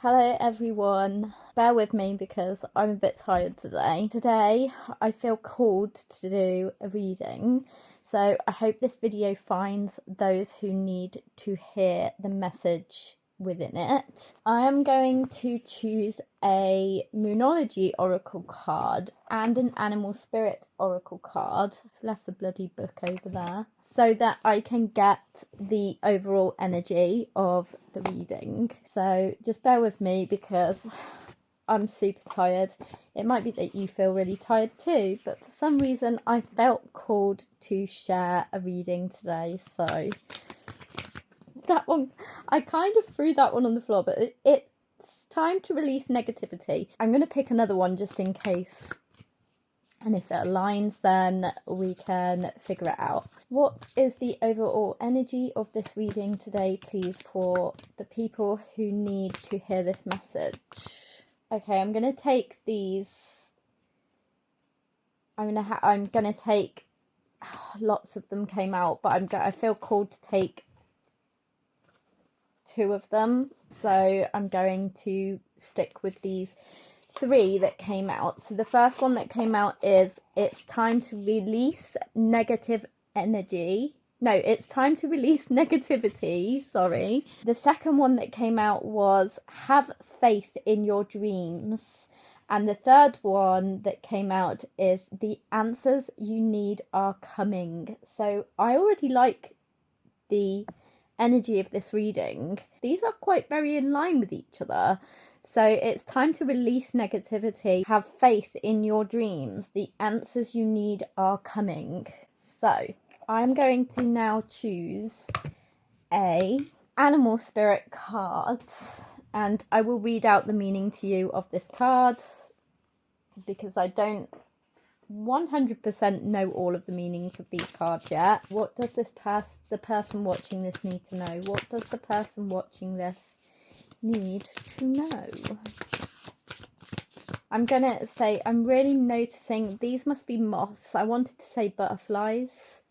Hello everyone, bear with me because I'm a bit tired today. Today I feel called to do a reading, so I hope this video finds those who need to hear the message within it. I am going to choose a Moonology oracle card and an Animal Spirit oracle card. I've left the bloody book over there so that I can get the overall energy of the reading. So just bear with me because I'm super tired. It might be that you feel really tired too, but for some reason I felt called to share a reading today, so that one, I kind of threw that one on the floor, but it's time to release negativity. I'm going to pick another one just in case, and if it aligns then we can figure it out. What is the overall energy of this reading today, please, for the people who need to hear this message? Okay, I'm going to take these. I'm going to take, lots of them came out, but I feel called to take 2 of them, so I'm going to stick with these 3 that came out. So the first one that came out is it's time to release negative energy. No, it's time to release negativity, sorry. The second one that came out was have faith in your dreams. And the third one that came out is the answers you need are coming. So I already like the energy of this reading. These are quite very in line with each other. So it's time to release negativity, have faith in your dreams, the answers you need are coming. So I'm going to now choose a Animal Spirit card, and I will read out the meaning to you of this card because I don't 100% know all of the meanings of these cards yet. What does the person watching this need to know? What does the person watching this need to know? I'm gonna say I'm really noticing these must be moths. I wanted to say butterflies,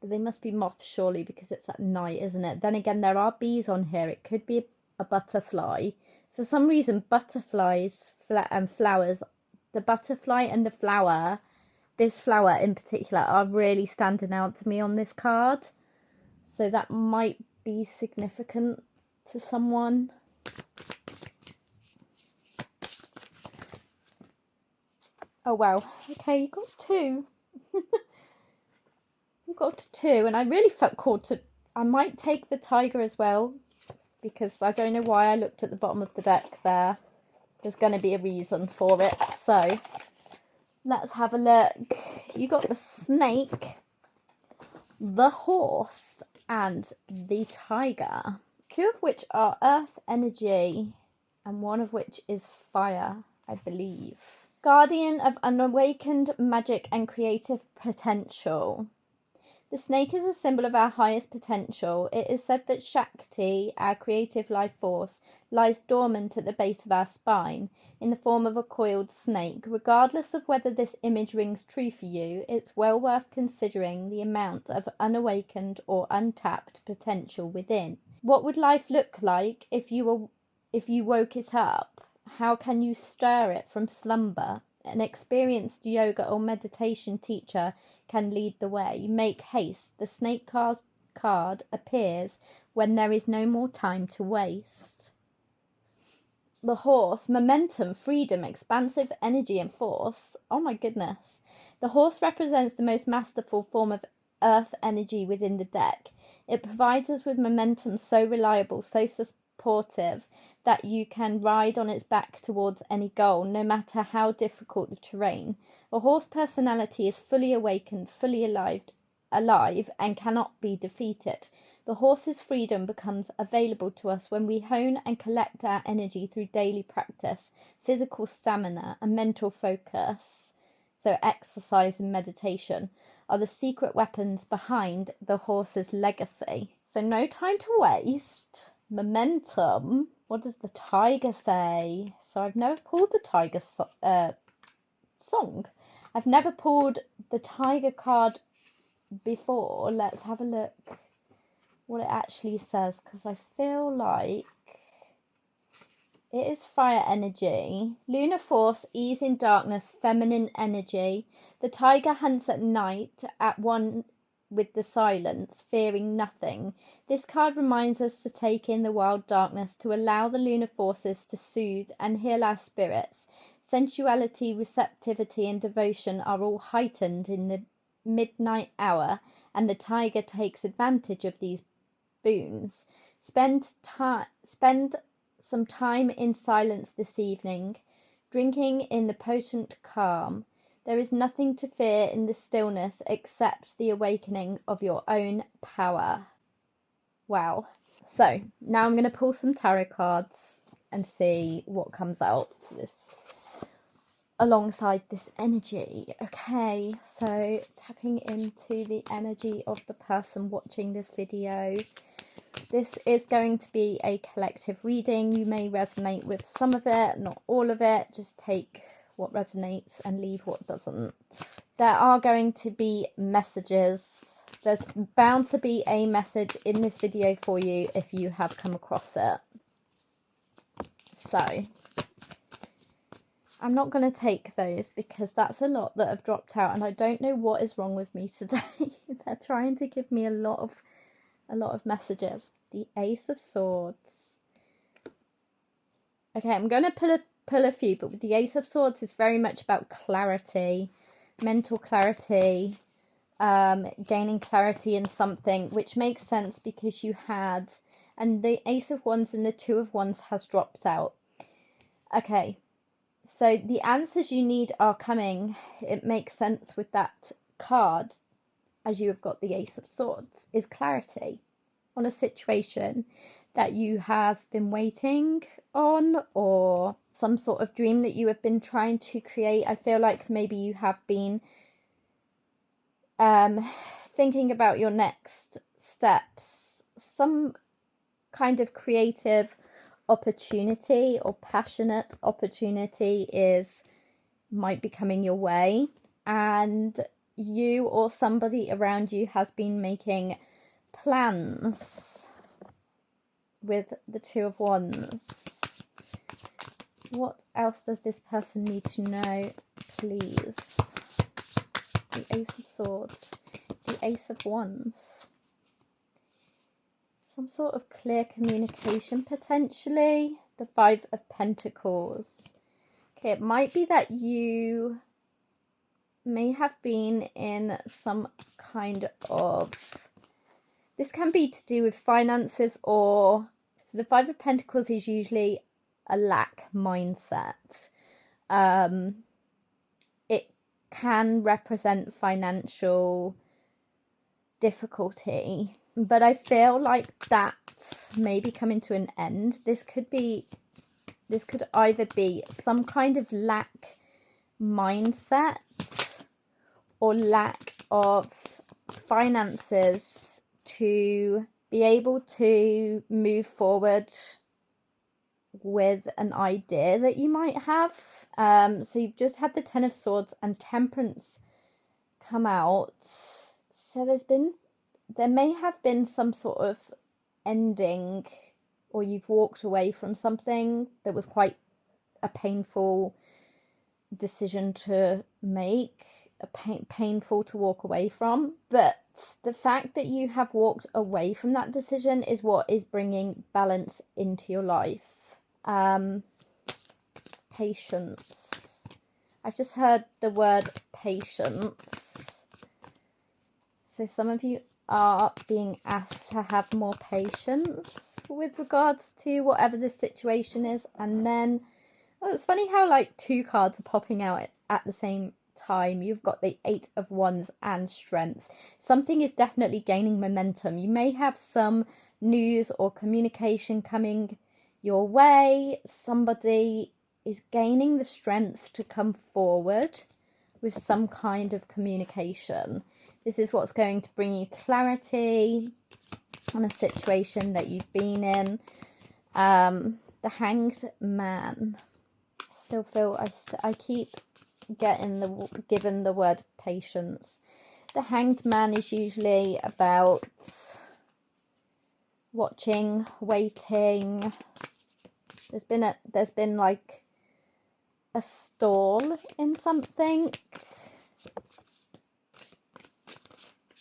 but they must be moths surely because it's at night, isn't it? Then again, there are bees on here. It could be a butterfly. For some reason, butterflies and flowers, the butterfly and the flower, this flower in particular, are really standing out to me on this card. So that might be significant to someone. Oh wow, okay, you got 2. You got 2, and I really felt called to, I might take the tiger as well, because I don't know why I looked at the bottom of the deck there. There's going to be a reason for it. So let's have a look. You got the snake, the horse, and the tiger. 2 of which are earth energy, and 1 of which is fire, I believe. Guardian of unawakened magic and creative potential. The snake is a symbol of our highest potential. It is said that Shakti, our creative life force, lies dormant at the base of our spine, in the form of a coiled snake. Regardless of whether this image rings true for you, it's well worth considering the amount of unawakened or untapped potential within. What would life look like if you woke it up? How can you stir it from slumber? An experienced yoga or meditation teacher can lead the way. Make haste. The snake card appears when there is no more time to waste. The horse, momentum, freedom, expansive energy and force. Oh my goodness. The horse represents the most masterful form of earth energy within the deck. It provides us with momentum so reliable, so supportive, that you can ride on its back towards any goal, no matter how difficult the terrain. A horse personality is fully awakened, fully alive, and cannot be defeated. The horse's freedom becomes available to us when we hone and collect our energy through daily practice, physical stamina, and mental focus. So exercise and meditation are the secret weapons behind the horse's legacy. So no time to waste. Momentum. What does the tiger say? So I've never pulled the tiger song. I've never pulled the tiger card before. Let's have a look what it actually says, because I feel like It is fire energy. Lunar force, ease in darkness, feminine energy. The tiger hunts at night, at one with the silence, fearing nothing. This card reminds us to take in the wild darkness, to allow the lunar forces to soothe and heal our spirits. Sensuality, receptivity, and devotion are all heightened in the midnight hour, and the tiger takes advantage of these boons. Spend some time in silence this evening, drinking in the potent calm. There is nothing to fear in the stillness except the awakening of your own power. Wow. So now I'm going to pull some tarot cards and see what comes out for this alongside this energy. Okay, so tapping into the energy of the person watching this video. This is going to be a collective reading. You may resonate with some of it, not all of it. Just take what resonates and leave what doesn't. There are going to be messages. There's bound to be a message in this video for you if you have come across it. So I'm not going to take those because that's a lot that have dropped out, and I don't know what is wrong with me today. They're trying to give me a lot of messages. The Ace of Swords. Okay, I'm going to pull a few, but with the Ace of Swords, it's very much about clarity, mental clarity, gaining clarity in something, which makes sense because you had, and the Ace of Wands and the Two of Wands has dropped out. Okay, so the answers you need are coming. It makes sense with that card, as you have got the Ace of Swords, is clarity on a situation that you have been waiting on, or some sort of dream that you have been trying to create. I feel like maybe you have been thinking about your next steps. Some kind of creative opportunity or passionate opportunity might be coming your way, and you or somebody around you has been making plans with the Two of Wands. What else does this person need to know, please? The Ace of Swords, the Ace of Wands. Some sort of clear communication potentially. The Five of Pentacles. Okay, it might be that you may have been in some kind of, this can be to do with finances, or so the Five of Pentacles is usually a lack mindset. It can represent financial difficulty, but I feel like that may be coming to an end. This could either be some kind of lack mindset or lack of finances to be able to move forward with an idea that you might have. So you've just had the Ten of Swords and Temperance come out. So there may have been some sort of ending, or you've walked away from something that was quite a painful decision to make, painful to walk away from. But the fact that you have walked away from that decision is what is bringing balance into your life. Patience. I've just heard the word patience. So some of you are being asked to have more patience with regards to whatever the situation is. And then, it's funny how like two cards are popping out at the same time. You've got the Eight of Wands and Strength. Something is definitely gaining momentum. You may have some news or communication coming your way. Somebody is gaining the strength to come forward with some kind of communication. This is what's going to bring you clarity on a situation that you've been in. The Hanged Man. I still feel I keep given the word patience. The Hanged Man is usually about watching, waiting, There's been like a stall in something.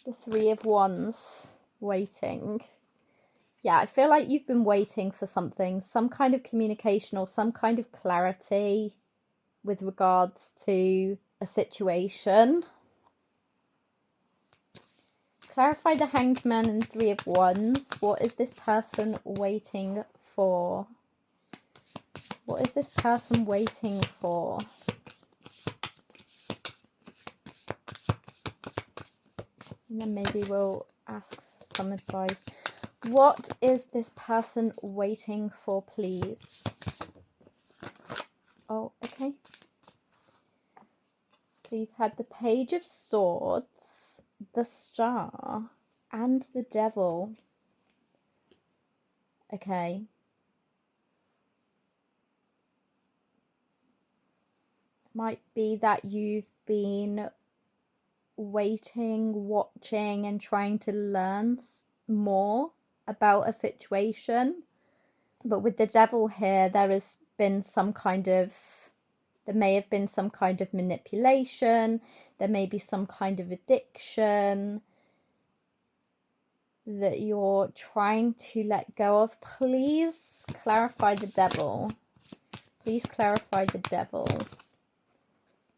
The Three of Wands, waiting. Yeah, I feel like you've been waiting for something, some kind of communication or some kind of clarity with regards to a situation. Clarify the Hanged Man and Three of Wands. What is this person waiting for? What is this person waiting for? And then maybe we'll ask some advice. What is this person waiting for, please? Oh, okay. So you've had the Page of Swords, the Star, and the Devil. Okay. Might be that you've been waiting, watching, and trying to learn more about a situation. But with the Devil here, there may have been some kind of manipulation, there may be some kind of addiction that you're trying to let go of. Please clarify the Devil. Please clarify the Devil.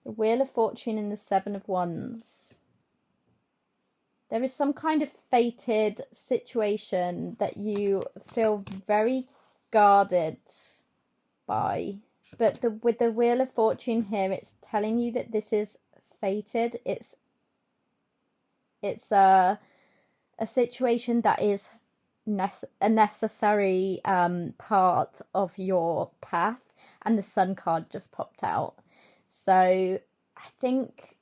The Wheel of Fortune and the Seven of Wands. There is some kind of fated situation that you feel very guarded by. But with the Wheel of Fortune here, it's telling you that this is fated. It's a situation that is a necessary part of your path. And the Sun card just popped out. So I think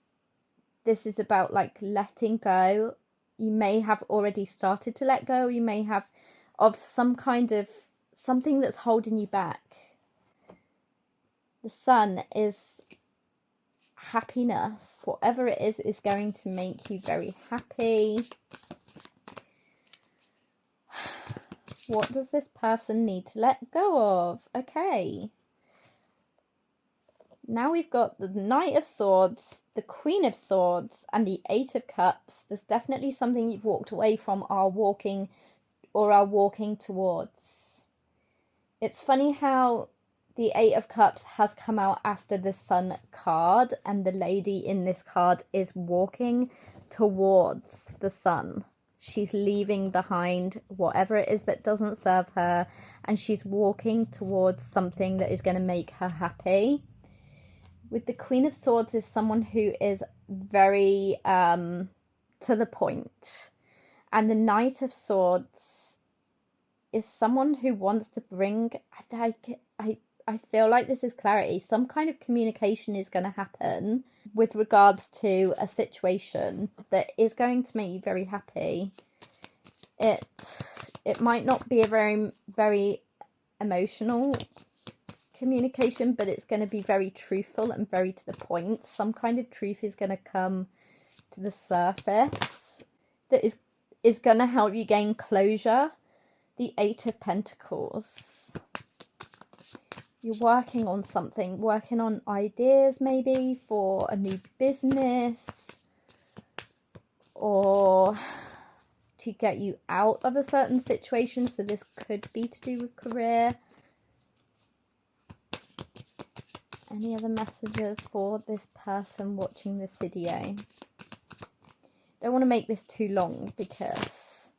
this is about like letting go. You may have already started to let go. You may have of some kind of something that's holding you back. The Sun is happiness. Whatever it is going to make you very happy. What does this person need to let go of? Okay. Now we've got the Knight of Swords, the Queen of Swords, and the Eight of Cups. There's definitely something you've walked away from or are walking towards. It's funny how the Eight of Cups has come out after the Sun card, and the lady in this card is walking towards the Sun. She's leaving behind whatever it is that doesn't serve her, and she's walking towards something that is going to make her happy. With the Queen of Swords is someone who is very to the point. And the Knight of Swords is someone who wants to bring... I feel like this is clarity. Some kind of communication is going to happen with regards to a situation that is going to make you very happy. It might not be a very, very emotional communication, but it's going to be very truthful and very to the point. Some kind of truth is going to come to the surface that is going to help you gain closure. The Eight of Pentacles. You're working on something, working on ideas maybe for a new business or to get you out of a certain situation. So this could be to do with career. Any other messages for this person watching this video? Don't want to make this too long because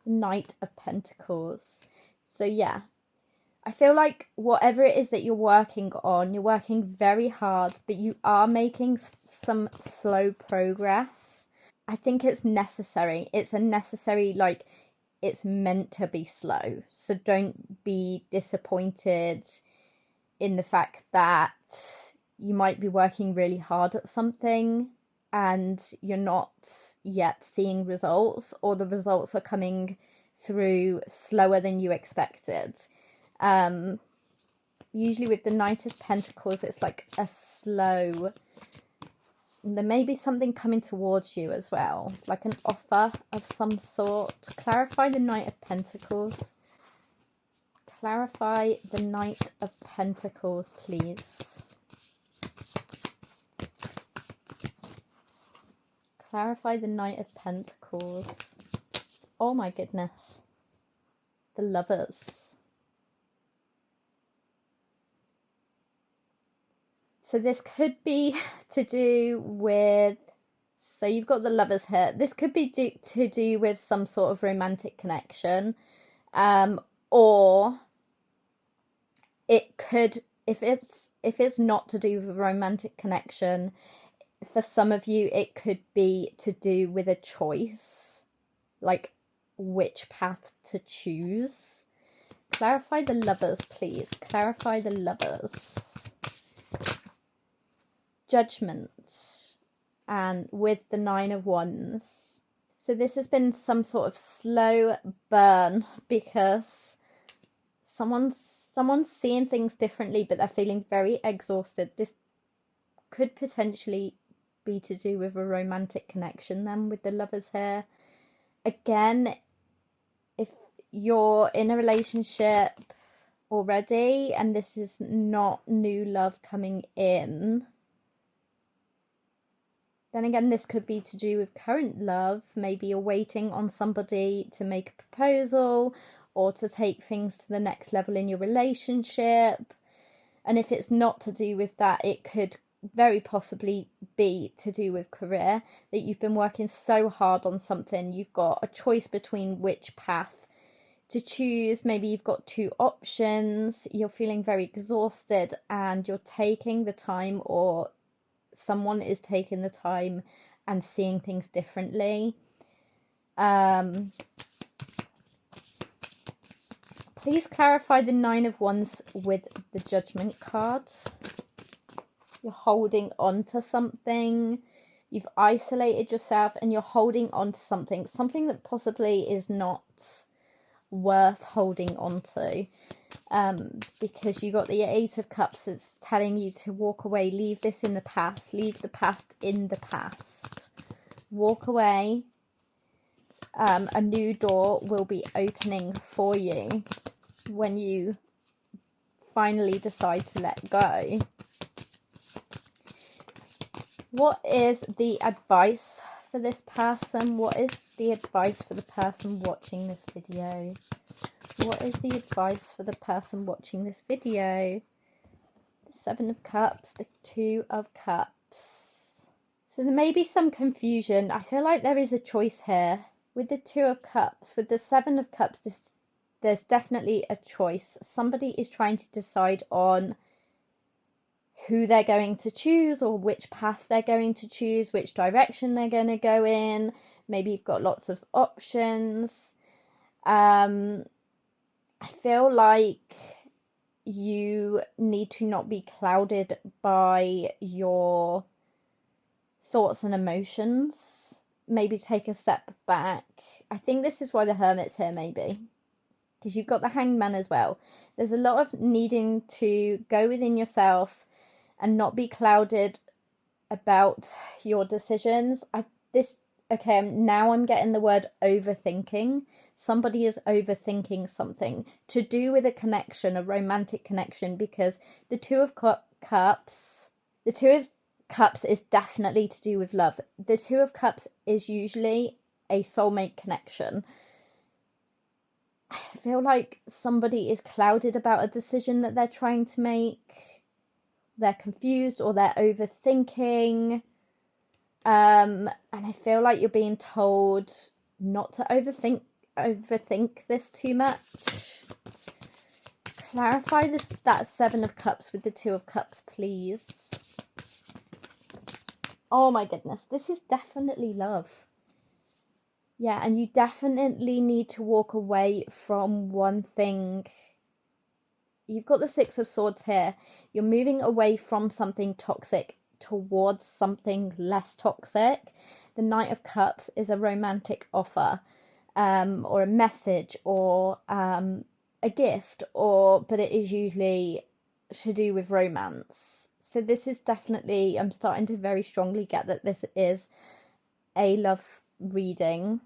Knight of Pentacles. So yeah, I feel like whatever it is that you're working on, you're working very hard, but you are making some slow progress. I think it's necessary. It's a necessary, like, it's meant to be slow. So don't be disappointed in the fact that you might be working really hard at something and you're not yet seeing results, or the results are coming through slower than you expected. Usually with the Knight of Pentacles, it's like a slow... There may be something coming towards you as well, like an offer of some sort. Clarify the Knight of Pentacles. Clarify the Knight of Pentacles, please. Clarify the Knight of Pentacles. Oh my goodness. The Lovers. So this could be to do with... So you've got the Lovers here. This could be to do with some sort of romantic connection. Or it could, if it's not to do with a romantic connection, for some of you it could be to do with a choice, like which path to choose. Clarify the Lovers, please. Clarify the Lovers. Judgment, and with the Nine of Wands. So this has been some sort of slow burn because someone's seeing things differently, but they're feeling very exhausted. This could potentially be to do with a romantic connection then with the Lovers here. Again, if you're in a relationship already and this is not new love coming in, then again, this could be to do with current love. Maybe you're waiting on somebody to make a proposal or to take things to the next level in your relationship. And if it's not to do with that, it could very possibly be to do with career, that you've been working so hard on something. You've got a choice between which path to choose. Maybe you've got two options. You're feeling very exhausted and you're taking the time, or someone is taking the time and seeing things differently. Please clarify the Nine of Wands with the Judgment card. You're holding on to something. You've isolated yourself and you're holding on to something. Something that possibly is not worth holding on to. Because you got the Eight of Cups that's telling you to walk away. Leave this in the past. Leave the past in the past. Walk away. A new door will be opening for you when you finally decide to let go. What is the advice for this person? What is the advice for the person watching this video? What is the advice for the person watching this video? The Seven of Cups, the Two of Cups. So there may be some confusion. I feel like there is a choice here. With the Two of Cups, with the Seven of Cups, there's definitely a choice. Somebody is trying to decide on who they're going to choose, or which path they're going to choose, which direction they're going to go in. Maybe you've got lots of options. I feel like you need to not be clouded by your thoughts and emotions. Maybe take a step back. I think this is why the Hermit's here, maybe. Because you've got the Hanged Man as well. There's a lot of needing to go within yourself and not be clouded about your decisions. Now I'm getting the word overthinking. Somebody is overthinking something to do with a connection, a romantic connection, because the Two of Cups is definitely to do with love. The Two of Cups is usually a soulmate connection. I feel like somebody is clouded about a decision that they're trying to make. They're confused or they're overthinking. And I feel like you're being told not to overthink this too much. Clarify that Seven of Cups with the Two of Cups, please. Oh my goodness, this is definitely love. Yeah, and you definitely need to walk away from one thing. You've got the Six of Swords here. You're moving away from something toxic towards something less toxic. The Knight of Cups is a romantic offer, or a message, or a gift, but it is usually to do with romance. So this is definitely, I'm starting to very strongly get that this is a love reading.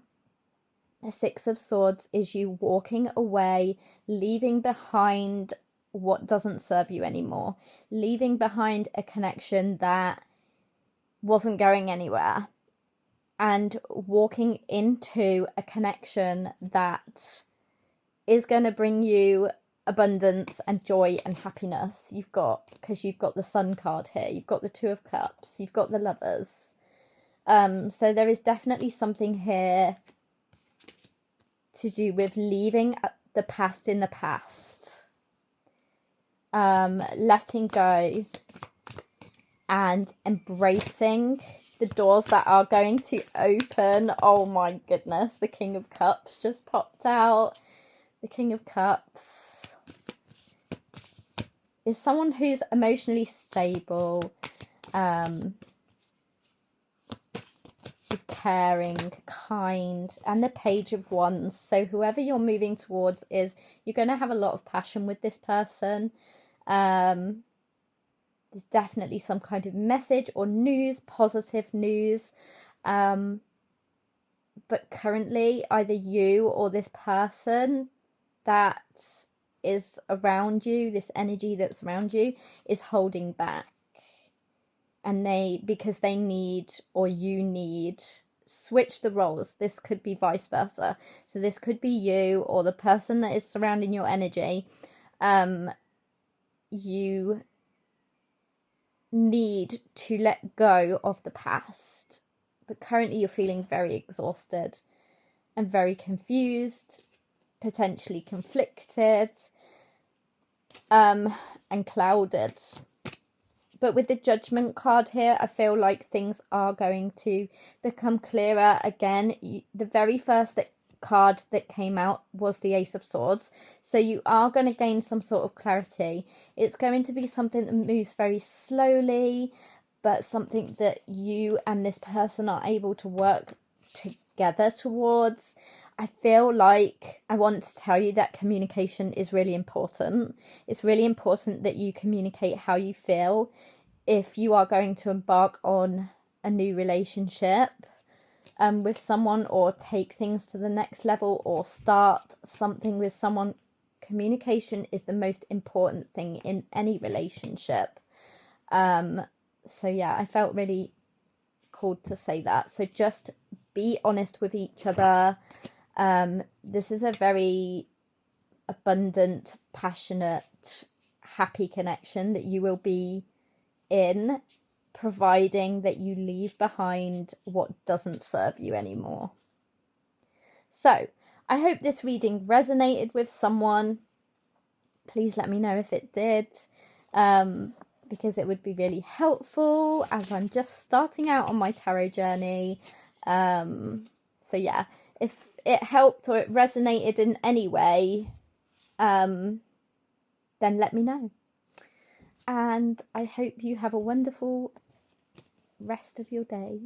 A Six of Swords is you walking away, leaving behind what doesn't serve you anymore, leaving behind a connection that wasn't going anywhere, and walking into a connection that is going to bring you abundance and joy and happiness. Because you've got the Sun card here, you've got the Two of Cups, you've got the Lovers. So there is definitely something here to do with leaving the past in the past, letting go and embracing the doors that are going to open. Oh my goodness, the King of Cups just popped out. The King of Cups is someone who's emotionally stable, is caring, kind, and the Page of Wands. So whoever you're moving towards you're going to have a lot of passion with this person. There's definitely some kind of message or news, positive news. But currently, either you or this person that is around you, this energy that's around you, is holding back. And because they need, or you need, switch the roles. This could be vice versa. So this could be you or the person that is surrounding your energy. You need to let go of the past. But currently you're feeling very exhausted and very confused, potentially conflicted, and clouded. But with the Judgment card here, I feel like things are going to become clearer again. The very first card that came out was the Ace of Swords. So you are going to gain some sort of clarity. It's going to be something that moves very slowly, but something that you and this person are able to work together towards. I feel like I want to tell you that communication is really important. It's really important that you communicate how you feel if you are going to embark on a new relationship with someone, or take things to the next level, or start something with someone. Communication is the most important thing in any relationship. So yeah, I felt really called to say that. So just be honest with each other. This is a very abundant, passionate, happy connection that you will be in, providing that you leave behind what doesn't serve you anymore. So I hope this reading resonated with someone. Please let me know if it did, because it would be really helpful as I'm just starting out on my tarot journey. So yeah, if it helped or it resonated in any way, then let me know. And I hope you have a wonderful rest of your day.